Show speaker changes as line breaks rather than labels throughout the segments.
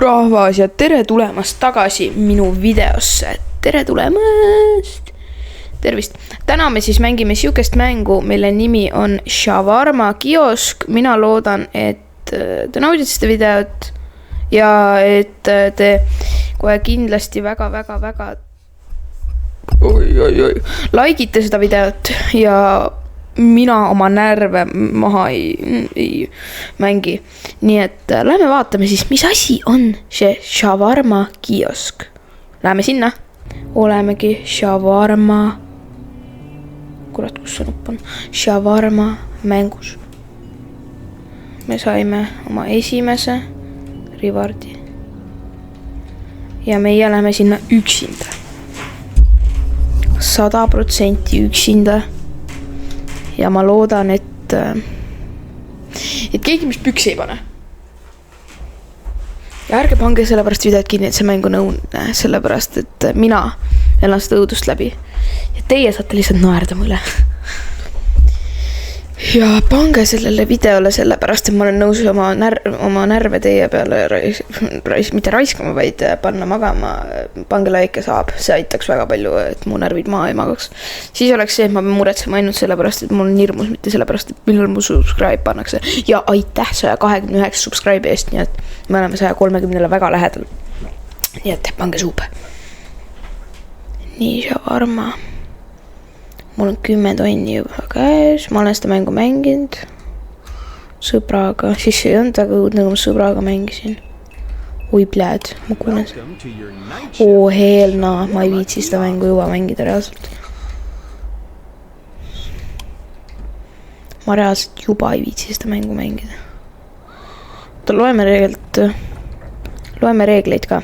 rahvas ja tere tulemast tagasi minu videosse. Tere tulemast! Tervist! Täna me siis mängime siukest mängu, mille nimi on Shawarma kiosk. Mina loodan, et te naudite seda videot ja et te kohe kindlasti väga likeite seda videot ja mina oma närve maha ei mängi. Nii et lähme vaatame siis, mis asi on see Shawarma kiosk. Lähme sinna. Olemegi Shawarma. Kurat, kus see nupp on? Shawarma mängus. Me saime oma esimese rivardi. Ja meie läheme sinna üksinda. 100% üksinda. Ja ma loodan, et keegi mis püksi ei pane. Ja ärge pange sellepärast videot kinni, et see mäng on õudne, sellepärast, et mina elan seda õudust läbi. Ja teie saate lihtsalt naerda mulle. Ja pange sellele videole sellepärast, et ma olen nõus oma närve teie peale mitte raiskama, vaid panna magama. Pange like saab, see aitaks väga palju, et mu närvid maha ei magaks. Siis oleks see, et ma pean muretsema ainult sellepärast, et mul on hirmus, mitte sellepärast, et millal mu subscribe pannakse. Ja aitäh 129 subscribe eest, nii et me oleme 130 väga lähedal. Nii et pange suub. Nii, Shawarma. Mul on 10 tonni juba käes, ma olen seda mängu mänginud sõbraga, siis ei olnud väga õudne, kui ma sõbraga mängisin. Oi, pljääd, ma kuulen seda. Helna, ma ei viitsi seda mängu juba mängida reaalselt. Ma reaalselt juba ei viitsi seda mängu mängida. Loeme reegleid ka.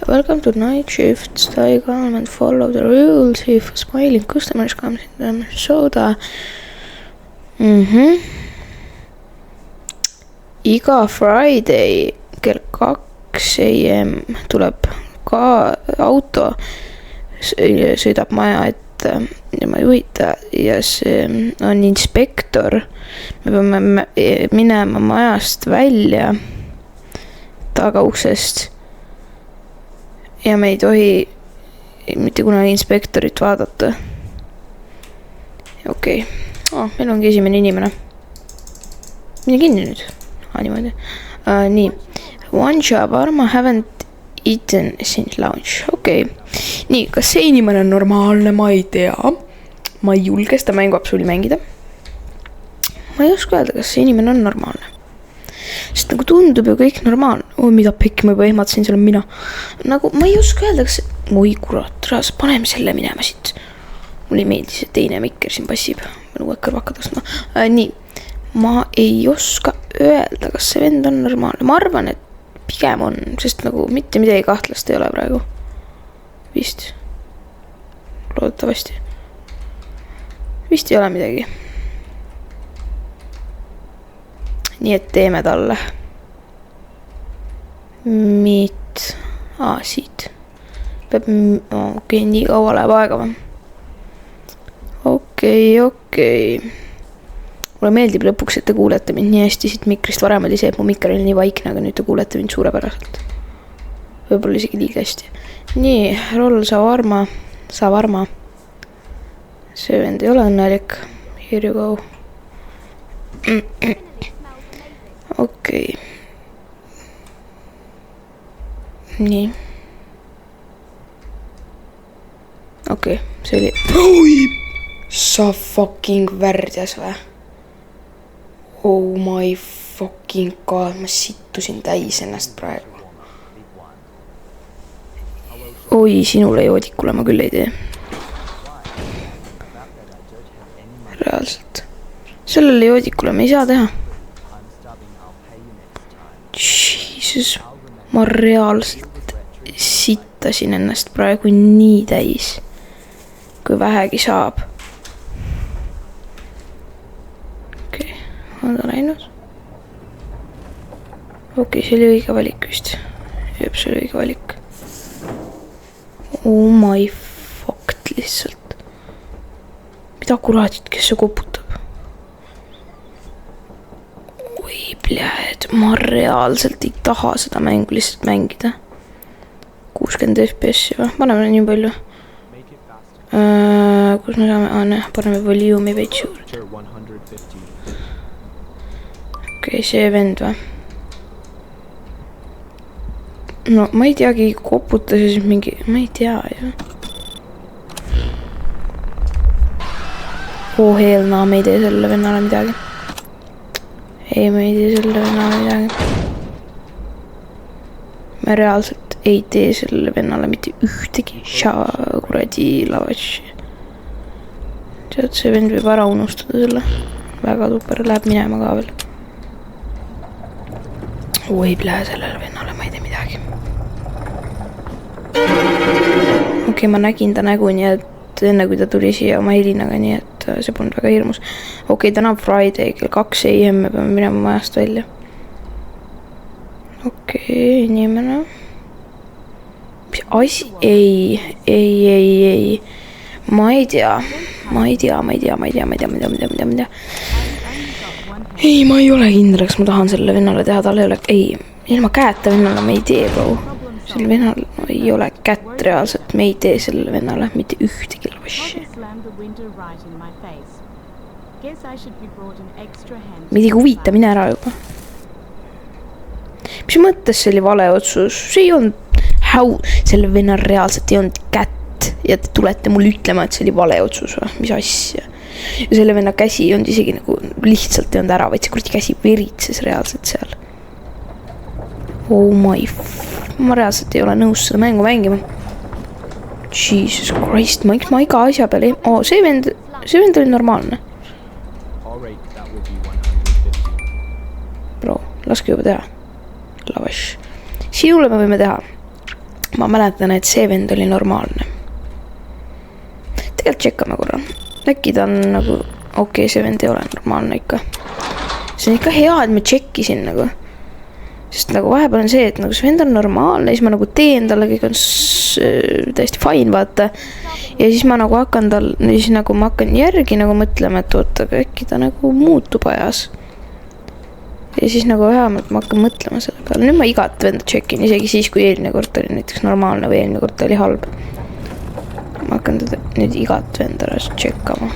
Welcome to night shift. Stay calm and follow the rules. If a smiling customer comes in them soda. Iga Friday kell 2 AM tuleb ka auto, sõidab maja ette ja ma juhita ja see on inspektor. Me peame minema majast välja tagauksest. Ja me ei tohi mitte kunagi inspektorit vaadata. Okei. Meil ongi esimene inimene. Mine kinni nüüd. Niimoodi. Nii. One shawarma haven't eaten since lunch. Okei. Nii, kas see inimene on normaalne? Ma ei tea. Ma ei julge seda mängu absoluutselt mängida. Ma ei oska öelda, kas see inimene on normaalne. Sest nagu tundub ju kõik normaalne. Mida pekki ma juba ehmatasin, seal on mina. Nagu ma ei oska öelda, kas... Oi kurat, paneme selle minema siit. Mulle ei meeldi see teine mikker siin passib. Ma nagu kõrvakad ostma. Nii, ma ei oska öelda, kas see vend on normaalne. Ma arvan, et pigem on, sest nagu mitte midagi kahtlast ei ole praegu. Vist. Loodetavasti. Vist ei ole midagi. Nii et teeme talle. Siit. Peab, nii kaua läheb aega või? Okei. Mulle meeldib lõpuks, et te kuulete mind nii hästi siit mikrist. Varem oli see, et mu mikker oli nii vaikne, aga nüüd te kuulete mind suurepäraselt. Võib-olla isegi liiga hästi. Nii, roll Shawarma. See vend ei ole õnnelik. Here you go. Okei. Nii. Okei, see oli... Oi! Sa fucking värdjas või? Oh my fucking god, ma sittusin täis ennast praegu. Oi, sinule joodikule ma küll ei tee. Reaalselt. Sellele joodikule me ei saa teha. Jesus, ma reaalselt sittasin ennast praegu nii täis, kui vähegi saab. Okei, on ta läinud? Okei, see oli õige valik vist. Jep, see oli õige valik. Oh my fuck lihtsalt. Mida kuraadit, kes see koputab? Oi, Pljääd, ma reaalselt ei taha seda mängu lihtsalt mängida. 60 FPS või? Paneme nii palju. Kus me saame? Paneme volume'i veits juurde. Okei, see vend või? No ma ei teagi, koputa siis mingi... Ma ei tea ju. Oh hell, no me ei tee selle vennale midagi. Ei, me ei tee selle vennale midagi. Me reaalselt ei tee selle vennale mitte ühtegi kuradi lavatši. Tead, see vend võib ära unustada selle. Väga super, läheb minema ka veel. Oi, lähe sellele vennale, ma ei tee midagi. Okei, ma nägin ta nägu, nii et enne kui ta tuli siia oma helinaga, nii et see polnud väga hirmus. Okei, täna on Friday, kell 2 AM me peame minema majast välja. Okei, inimene. Mis asi? Ei. Ma ei tea. Ei, ma ei ole kindel, kas ma tahan selle vennale teha, tal ei ole... Ei, ilma käeta vennale me ei tee, bro. Selle vennal ei ole kätt reaalselt, me ei tee selle vennale mitte ühtegi lavassi. Me ei huvita, mine ära juba. Mis mõttes see oli vale otsus? See ei olnud selle vennal reaalselt ei olnud kätt ja te tulete mulle ütlema, et see oli vale otsus või? Mis asja? Ja selle venna käsi ei olnud isegi nagu lihtsalt ei olnud ära, vaid see kuradi käsi veritses reaalselt seal. Oh my ma reaalselt ei ole nõus seda mängu mängima. Jesus Christ, ma iga asja peale see vend oli normaalne. Bro, laske juba teha. Lavash. Sinule me võime teha. Ma mäletan, et see vend oli normaalne. Tegelikult tšekkame korra. Äkki ta on nagu... Okei, see vend ei ole normaalne ikka. See on ikka hea, et ma tšekkisin nagu. Sest nagu vahepeal on see, et nagu see vend on normaalne. Siis ma nagu teen talle, kõik on täiesti fine, vaata. Ja siis ma nagu hakkan siis nagu ma hakkan järgi nagu mõtlema, et oota, aga äkki ta nagu muutub ajas. Ja siis nagu vähemalt ma hakkan mõtlema selle peale. Nüüd ma igat venda tšekin, isegi siis, kui eelmine kord oli näiteks normaalne või eelmine kord oli halb. Ma hakkan teda nüüd igat venda ära tšekkama.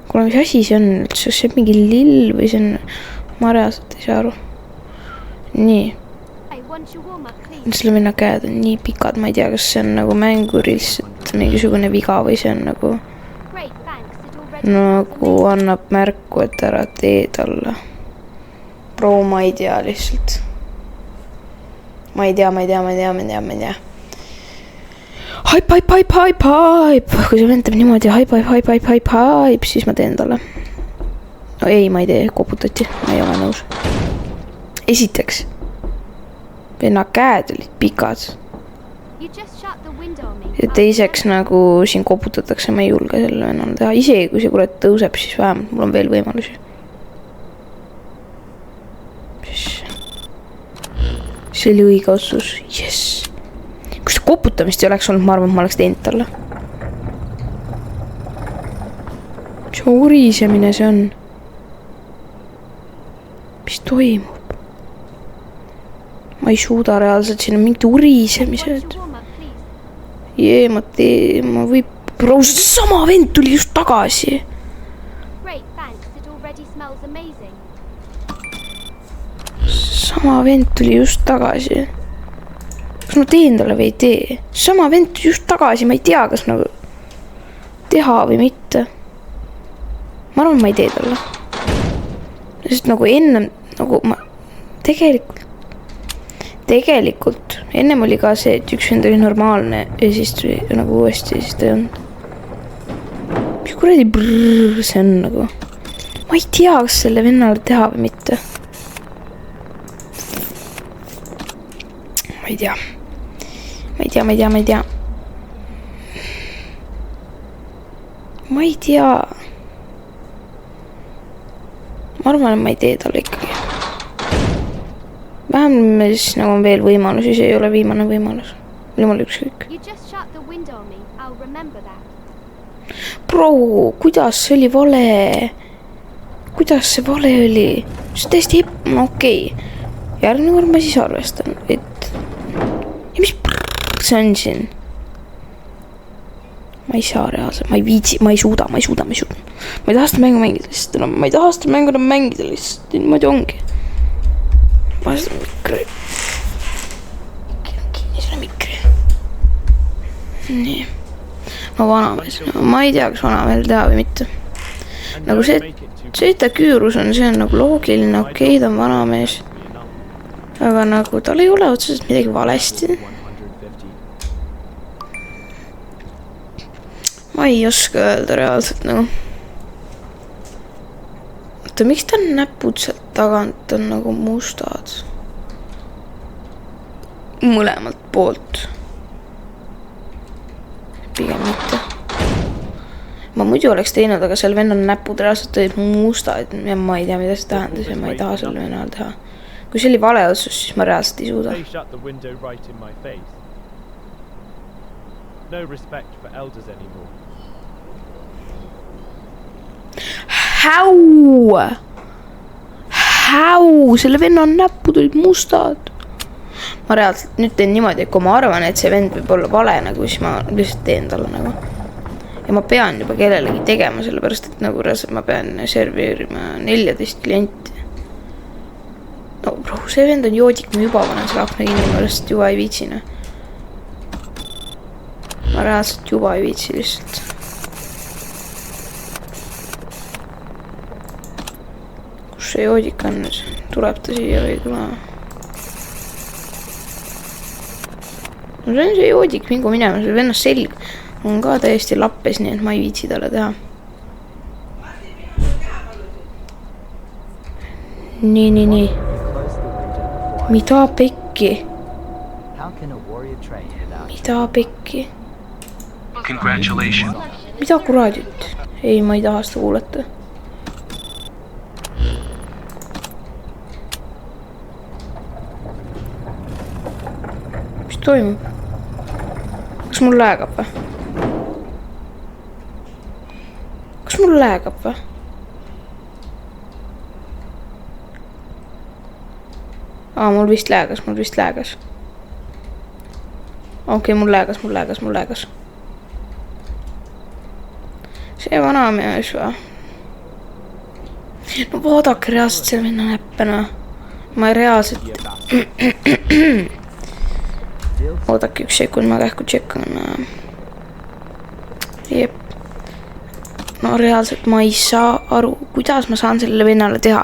Kuule, mis asi see on üldse? See on mingi lill või see on... Ma reaalselt ei saa aru. Nii. Selle minna käed on nii pikad, ma ei tea, kas see on nagu mängurist mingisugune viga või see on nagu annab märku, et ära tee talle. Bro, ma ei tea lihtsalt. Ma ei tea. Haip. Kui see vend teeb niimoodi haip, siis ma teen talle. No ei, ma ei tee, koputati. Ma ei ole nõus. Esiteks. Venna käed olid pikad. Ja teiseks nagu siin koputatakse, ma ei julge selle vennale teha. Isegi kui see kurat tõuseb, siis vähemalt mul on veel võimalusi. See oli õige otsus. Yes. Kui seda koputamist ei oleks olnud, ma arvan, et ma oleks teinud talle. Mis urisemine see on? Mis toimub? Ma ei suuda reaalselt, siin on mingid urisemised. Ma võib... Bro, sama vend tuli just tagasi. Sama vend tuli just tagasi. Kas ma teen talle või ei tee? Sama vend tuli just tagasi, ma ei tea, kas nagu teha või mitte. Ma arvan, ma ei tee talle. Sest nagu ennem, nagu ma tegelikult, ennem oli ka see, et üks vend oli normaalne ja siis tuli nagu uuesti ja siis ta ei olnud. Mis kuradi see on nagu? Ma ei tea, kas selle vennale teha või mitte. Ma ei tea. Ma arvan, et ma ei tee talle ikkagi. Vähemalt siis nagu on veel võimalusi, see ei ole viimane võimalus. Jumal ükskõik. Bro, kuidas see oli vale? kuidas see vale oli? See täiesti okei. Järgmine kord ma siis arvestan, et... Ja mis see on siin? Ma ei saa reaalselt, ma ei viitsi, ma ei suuda. Ma ei taha seda mängu mängida lihtsalt enam. Ma ei taha seda mängu enam mängida lihtsalt. Niimoodi ongi. Ma seda mikri. Kinni selle mikri. Nii. Ma vanamees. Ma ei tea, kas vanamees teha või mitte. Nagu see, et ta küürus on, see on nagu loogiline. Okei, ta on vanamees. Aga nagu tal ei ole otseselt midagi valesti. Ma ei oska öelda reaalselt nagu. Oota, miks ta näpud sealt tagant on nagu mustad? Mõlemalt poolt. Pigem mitte. Ma muidu oleks teinud, aga seal vennal näpud reaalselt olid mustad ja ma ei tea, mida see tähendas ja ma ei taha selle vennal teha. Kui see oli vale otsus, siis ma reaalselt ei suuda.
No respect for elders anymore.
How? Selle venna näpud olid mustad. Ma reaalselt nüüd teen niimoodi, et kui ma arvan, et see vend võib olla vale, nagu, siis ma lihtsalt teen talle nagu. Ja ma pean juba kellelegi tegema, sellepärast, et nagu reaalselt ma pean serveerima 14 klienti. No bro, see vend on joodik, ma juba panen selle akna kinni, ma lihtsalt juba ei viitsina. Ma reaalselt juba ei viitsi lihtsalt. Kus see joodik on nüüd? Tuleb ta siia või tule? No see on see joodik, mingu minema, see vennast selg on ka täiesti lappes, nii et ma ei viitsi talle teha. Nii. Mida pekki? Mida pekki? Mida kuraadit? Ei, ma ei taha seda kuulata. Mis toimub? Kas mul läägab või? Kas mul läägab või? Mul vist läägas. Okei, mul läägas. See vanamees või? No vaadake reaalselt selle venna näppena. Ma reaalselt... Oodake üks sekund, ma kähku tšekkan. Jep. No reaalselt ma ei saa aru, kuidas ma saan sellele vennale teha.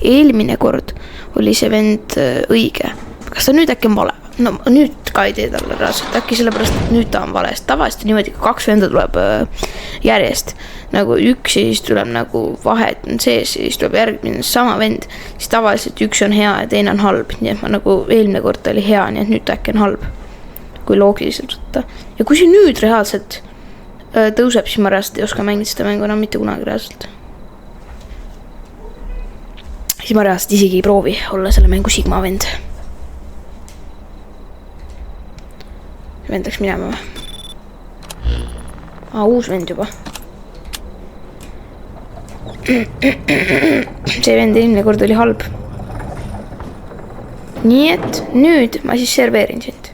Eelmine kord oli see vend õige. Kas ta nüüd äkki on vale? No nüüd ka ei tee talle reaalselt. Äkki sellepärast, et nüüd ta on vale. Tavaliselt niimoodi, kui 2 venda tuleb järjest. Nagu üks ja siis tuleb nagu vahet on sees ja siis tuleb järgmine sama vend. Siis tavaliselt üks on hea ja teine on halb. Nii et ma nagu eelmine kord oli hea, nii et nüüd äkki on halb. Kui loogiliselt võtta. Ja kui see nüüd reaalselt tõuseb, siis ma reaalselt ei oska mängida seda mängu enam mitte kunagi reaalselt. Siis ma reaalselt isegi ei proovi olla selle mängu Sigma vend. Vend läks minema või? Uus vend juba. See vend eelmine kord oli halb. Nii et nüüd ma siis serveerin sind.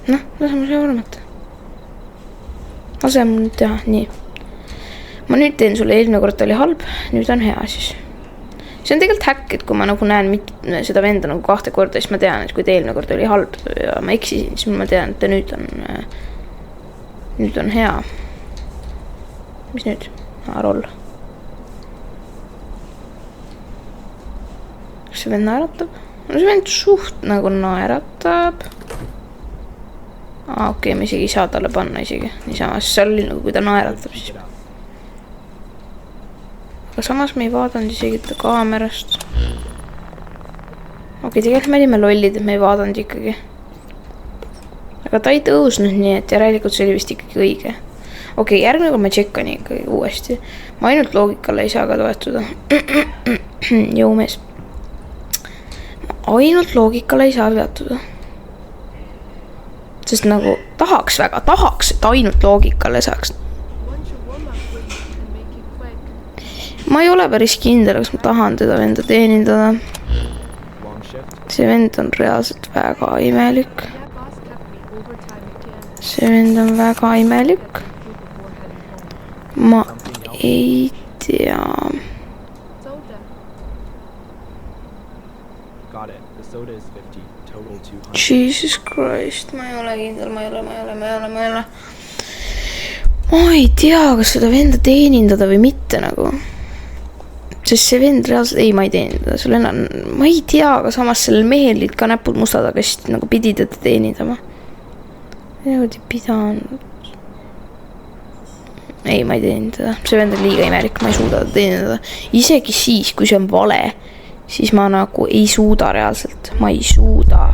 Noh, lase mul see arvamata. Lase mul nüüd teha, nii. Ma nüüd teen sulle eelmine kord oli halb, nüüd on hea siis. See on tegelikult häkk, et kui ma nagu näen seda venda nagu 2 korda, siis ma tean, et kui ta eelmine kord oli halb ja ma eksisin, siis ma tean, et ta nüüd on hea. Mis nüüd? Roll. Kas see vend naeratab? No see vend suht nagu naeratab. Okei, ma isegi ei saa talle panna isegi. Niisama, seal oli nagu kui ta naeratab siis. Aga samas me ei vaadanud isegi ta kaamerast. Okei, tegelikult me olime lollid, et me ei vaadanud ikkagi. Aga ta ei tõusnud nii, et järelikult see oli vist ikkagi õige. Okei, järgmine kui ma tšekkan ikkagi uuesti. Ma ainult loogikale ei saa ka toetuda. Jõumees. Ma ainult loogikale ei saa toetuda. Sest nagu tahaks, et ainult loogikale saaks. ma ei ole päris kindel, kas ma tahan teda venda teenindada.
Long shift.
See vend on reaalselt väga imelik. See vend on väga imelik. Ma ei tea.
Got it. The soda is 50. Total 200.
Jesus Christ, ma ei ole kindel, ma ei ole. Ma ei tea, kas seda venda teenindada või mitte nagu. Sest see vend reaalselt, ei, ma ei teenindada. Ma ei tea, aga samas sellel mehel olid ka näpud mustad, aga siis nagu pidi teda teenindama. Niimoodi pidanud. Ei, ma ei teenindada. See vend on liiga imelik, ma ei suuda teda teenindada. Isegi siis, kui see on vale, siis ma nagu ei suuda reaalselt. Ma ei suuda.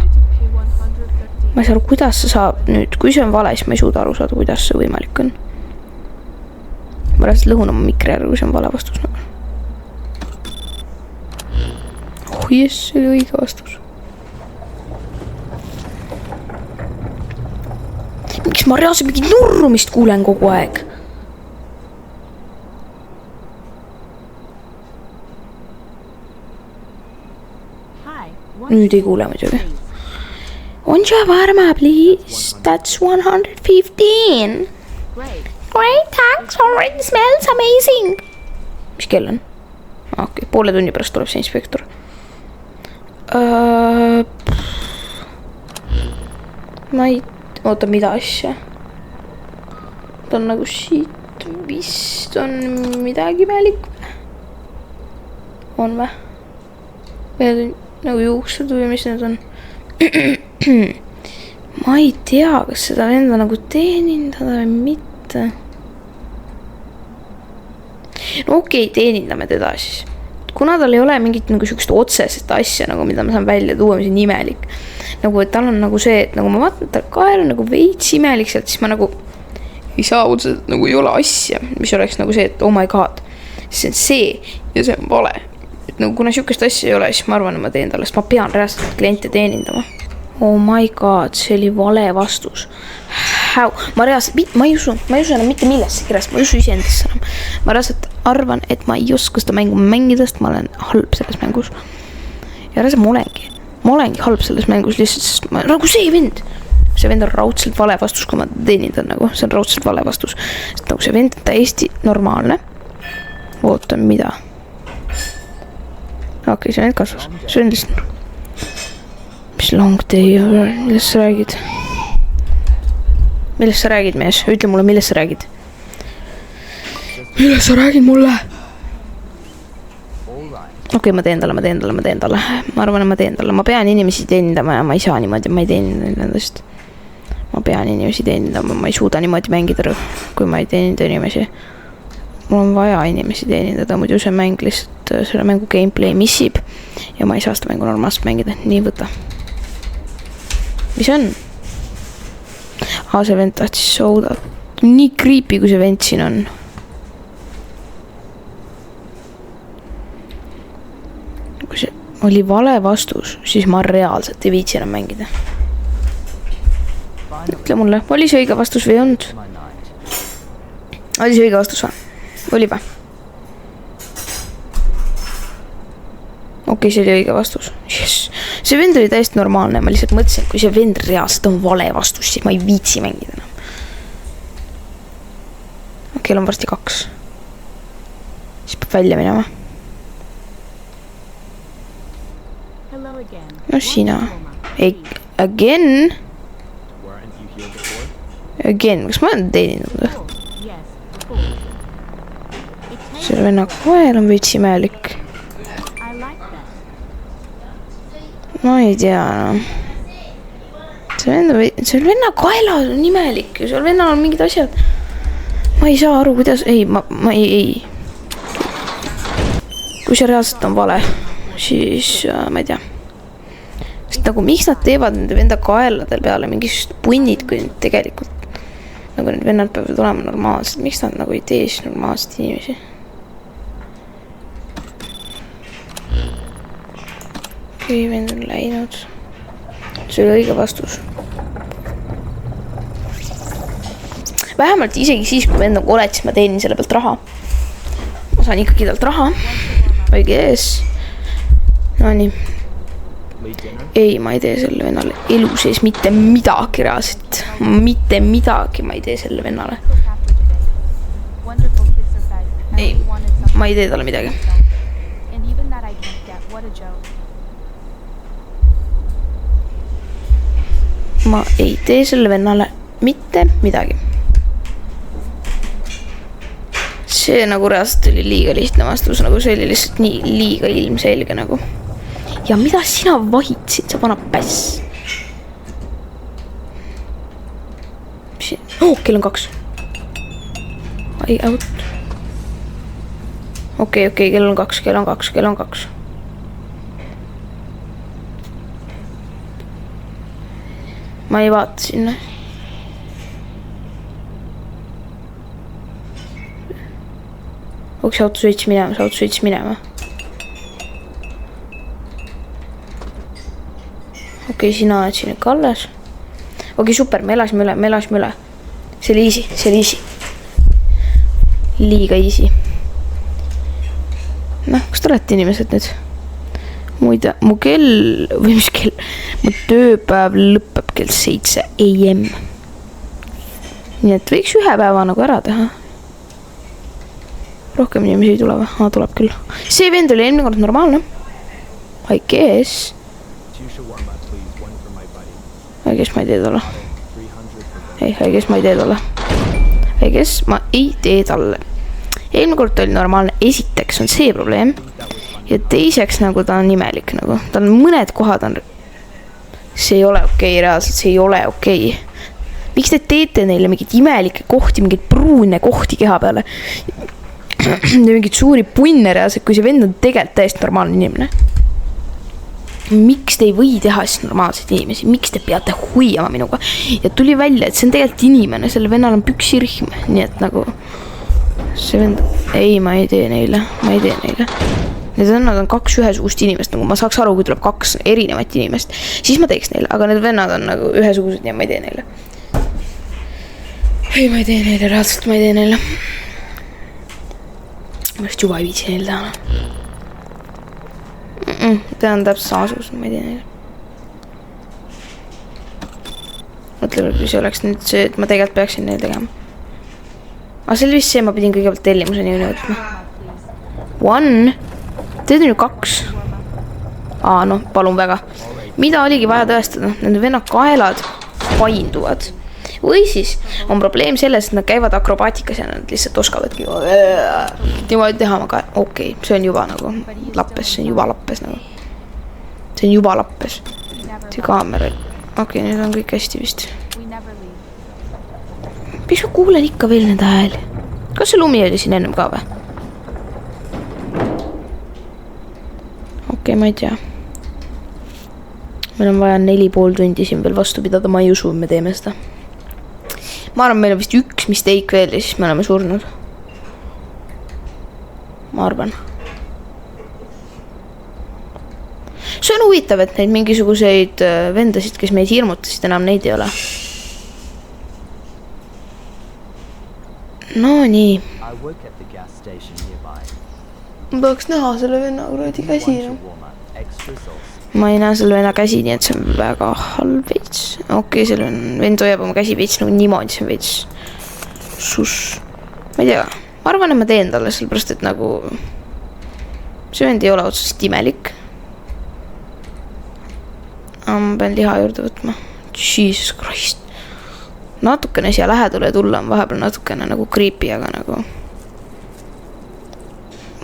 Ma ei saa aru, kuidas see saab nüüd. Kui see on vale, siis ma ei suuda aru saada, kuidas see võimalik on. Ma reaalselt lõhun oma mikri ära, kui see on vale vastus. Oh jess, see oli õige vastus. Miks ma reaalselt mingi nurrumist kuulen kogu aeg? Nüüd ei kuule muidugi. On shawarma, please. That's 115. Great, thanks. Already smells amazing. Mis kell on? Okei, poole tunni pärast tuleb see inspektor. Ma ei... Oota, mida asja? Ta on nagu siit vist on midagi imelik. On või? Nagu juuksed või mis need on? Ma ei tea, kas seda venda nagu teenindada või mitte. No okei, teenindame teda siis. Kuna tal ei ole mingit nagu sükest otsesest asja, nagu mida ma saan välja tuua, mis on imelik. Nagu, et tal on nagu see, et nagu ma vaatan, et tal kael on nagu veits imelik sealt, siis ma nagu ei saa otseselt, nagu ei ole asja, mis oleks nagu see, et oh my god, see on see ja see on vale. Et nagu kuna sükest asja ei ole, siis ma arvan, et ma teen talle, sest ma pean reaalselt kliente teenindama. Oh my god, see oli vale vastus. Ma reaalselt, ma ei usu enam mitte millesse kirjast, ma ei usu iseendast enam. Ma reaalselt arvan, et ma ei oska seda mängu mängida, sest ma olen halb selles mängus. Ja reaalselt ma olengi halb selles mängus lihtsalt, sest ma, nagu see vend on raudselt vale vastus, kui ma teenindan nagu, see on raudselt vale vastus. Sest nagu see vend on täiesti normaalne. Ootan, mida? Okei, see vend kasvas. See vend lihtsalt... Mis long day, millest sa räägid? Millest sa räägid, mees? Ütle mulle, millest sa räägid? Millest sa räägid mulle? Okei, ma teen talle. Ma arvan, et ma teen talle. Ma pean inimesi teenindama ja ma ei saa niimoodi, ma ei teeninda nendest. Ma pean inimesi teenindama, ma ei suuda niimoodi mängida, kui ma ei teeninda inimesi. Mul on vaja inimesi teenindada, muidu see mäng lihtsalt, selle mängu gameplay missib ja ma ei saa seda mängu normaalselt mängida. Nii võta. Mis on? See vend tahtis souda. Nii creepy, kui see vend siin on. Kui see oli vale vastus, siis ma reaalselt ei viitsi enam mängida. Ütle mulle, oli see õige vastus või ei olnud? Oli see õige vastus või? Oli või? Okei, see oli õige vastus. Yes. See vend oli täiesti normaalne. Ma lihtsalt mõtlesin, et kui see vend reaalselt on vale vastus, siis ma ei viitsi mängida enam. Okei, on varsti 2. Siis peab välja minema. No sina. Again? Again, kas ma olen teeninud? See venna koer on veits imelik. Ma ei tea enam. See venna kaela on imelik ja seal vennal on mingid asjad. Ma ei saa aru, kuidas... Ei, ma ei. Kui see reaalselt on vale, siis ma ei tea. Sest nagu miks nad teevad nende venda kaeladel peale mingist punnid, kui need tegelikult nagu need vennad peavad olema normaalsed. Miks nad nagu ei tee siis normaalsed inimesi? Okei, vend on läinud. See oli õige vastus. Vähemalt isegi siis, kui vend on kolet, siis ma teenin selle pealt raha. saan ikkagi talt raha. I guess. No nii.
Late dinner?
Ei, ma ei tee selle vennale elu sees mitte midagi reaalselt. Mitte midagi ma ei tee selle vennale.
Wonderful kids are fed. I
Ei,
only wanted something
ma ei tee talle midagi.
and even that I can't get. What a joke.
Ma ei tee selle vennale mitte midagi. See nagu reaalselt oli liiga lihtne vastus, nagu see oli lihtsalt nii liiga ilmselge nagu. Ja mida sina vahitsid, sa vana päss? Kell on 2. Ai, out. Okei, kell on 2. Ma ei vaata sinna. Onko auto sõits minema? Okei, sina oled siin ikka alles. Okei, super, me elasime üle. See oli easy. Liiga easy. Noh, kas te olete inimesed nüüd? Muide, mu kell, või mis kell? Mu tööpäev lõpeb kell 7 AM. Nii et võiks ühe päeva nagu ära teha. Rohkem inimesi ei tule või? Tuleb küll. See vend oli eelmine kord normaalne. I guess.
Two shawarma, please. One for my buddy.
I guess ma ei tee talle.
300 for both.
Ei, I guess ma ei tee talle. I guess ma ei tee talle. Eelmine kord oli normaalne. Esiteks on see probleem. Ja teiseks nagu ta on imelik nagu. Tal on mõned kohad on... See ei ole okei, reaalselt see ei ole okei. Miks te teete neile mingid imelikke kohti, mingid pruune kohti keha peale? Ja mingid suuri punne reaalselt, kui see vend on tegelikult täiesti normaalne inimene. Miks te ei või teha siis normaalseid inimesi? Miks te peate hoiama minuga? Ja tuli välja, et see on tegelikult inimene, selle vennal on püksirhm. Nii et nagu... See vend... Ei, ma ei tee neile. Need vennad on 2 ühesugust inimest, nagu ma saaks aru, kui tuleb 2 erinevat inimest, siis ma teeks neile, aga need vennad on nagu ühesugused ja ma ei tee neile. Ei, ma ei tee neile, reaalselt ma ei tee neile. Ma just juba ei viitsi neile teha. Ta on täpselt samasugused, ma ei tee neile. Mõtle, kui see oleks nüüd see, et ma tegelikult peaksin neile tegema. Aga see oli vist see, ma pidin kõigepealt tellimuseni üle võtma. 1. Teed on ju 2. Noh, palun väga. Mida oligi vaja tõestada? Nende venna kaelad painduvad. Või siis on probleem selles, et nad käivad akrobaatikas ja nad lihtsalt oskavadki niimoodi teha ma kael. Okei, see on juba nagu lappes, see on juba lappes. See kaamera. Okei, nüüd on kõik hästi vist. Miks ma kuulen ikka veel nende hääli? Kas see lumi oli siin ennem ka või? Okei, ma ei tea. Meil on vaja 4,5 tundi siin veel vastu pidada, ma ei usu, me teeme seda. Ma arvan, meil on vist 1 mistake veel ja siis me oleme surnud. Ma arvan. See on huvitav, et neid mingisuguseid vendasid, kes meid hirmutasid, enam neid ei ole. No nii.
I work at the gas station nearby.
Ma tahaks näha selle venna kuradi käsi.
One shawarma, extra sauce.
Ma ei näe selle venna käsi, nii et see on väga halb veits. Okei, selle vend hoiab oma käsi veits nagu niimoodi, see on veits sus. Ma ei tea, ma arvan, et ma teen talle sellepärast, et nagu see vend ei ole otsast imelik. Ma pean liha juurde võtma. Jesus Christ. Natukene siia lähedale tulla on vahepeal natukene nagu creepy, aga nagu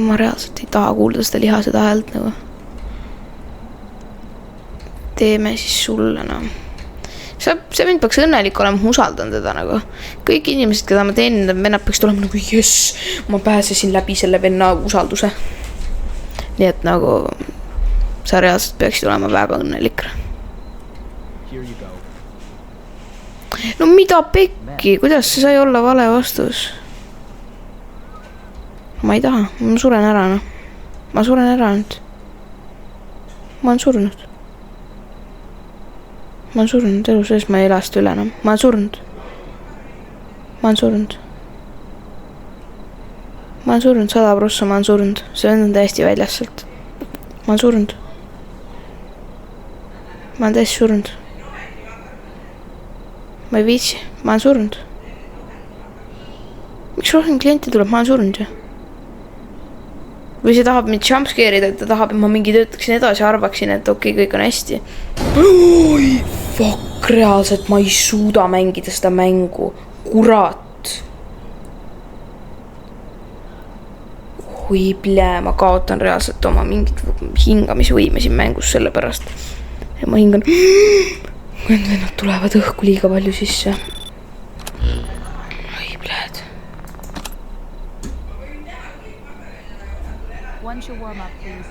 ma reaalselt ei taha kuulda seda liha, seda häält nagu. Teeme siis sulle, no. See vend peaks õnnelik olema, ma usaldan teda nagu. Kõik inimesed, keda ma teen, vennad peaks tulema nagu jess, ma pääsesin läbi selle venna usalduse. Nii et nagu sa reaalselt peaksid olema väga õnnelik.
Here you go.
No mida pekki, kuidas see sai olla vale vastus? Ma ei taha, ma suren ära, no. Ma suren ära nüüd. Ma olen surnud. Ma olen surnud elu sees, ma ei elast üle enam. Ma olen surnud. Ma olen surnud. Ma ma olen surnud 100%, ma olen surnud. See vend on täiesti väljas sealt. Ma olen surnud. Ma olen täiesti surnud. Ma ei viitsi, ma olen surnud. Miks rohkem klienti tuleb, ma olen surnud ju. Või see tahab mind jumpscare'ida, et ta tahab, et ma mingi töötaksin edasi, arvaksin, et okei, kõik on hästi. Oi, fuck, reaalselt ma ei suuda mängida seda mängu. Kurat. Oi, plee, ma kaotan reaalselt oma mingit hingamisvõime siin mängus selle pärast. Ja ma hingan. Nad tulevad õhku liiga palju sisse. Oi, pleed.
Once you warm up, please.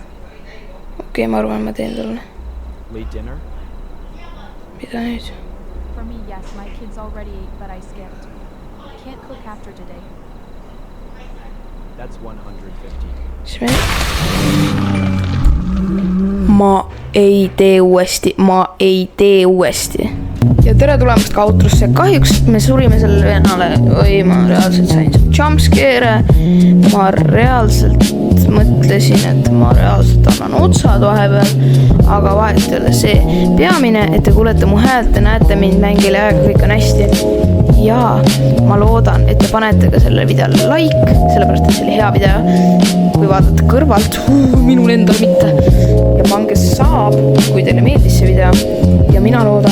Okei, ma arvan, ma teen talle.
Late dinner?
Mida nüüd?
For me, yes, my kids already ate, but I skipped. Can't cook after today.
That's 150.
Siis me... Ma ei tee uuesti. Ja tere tulemast ka outrusse. Kahjuks me surime sellele venale. Oi, ma reaalselt sain jumpscare. Ma reaalselt mõtlesin, et ma reaalselt annan otsad vahepeal. Aga vahet ei ole see peamine, et te kuulete mu häält, te näete mind mängile aega, kõik on hästi. Ja ma loodan, et te panete ka sellele videole like, sellepärast, et see oli hea video. Kui vaatate kõrvalt, minul endal mitte. Ja pange saab, kui teile meeldis see video. Ja mina loodan,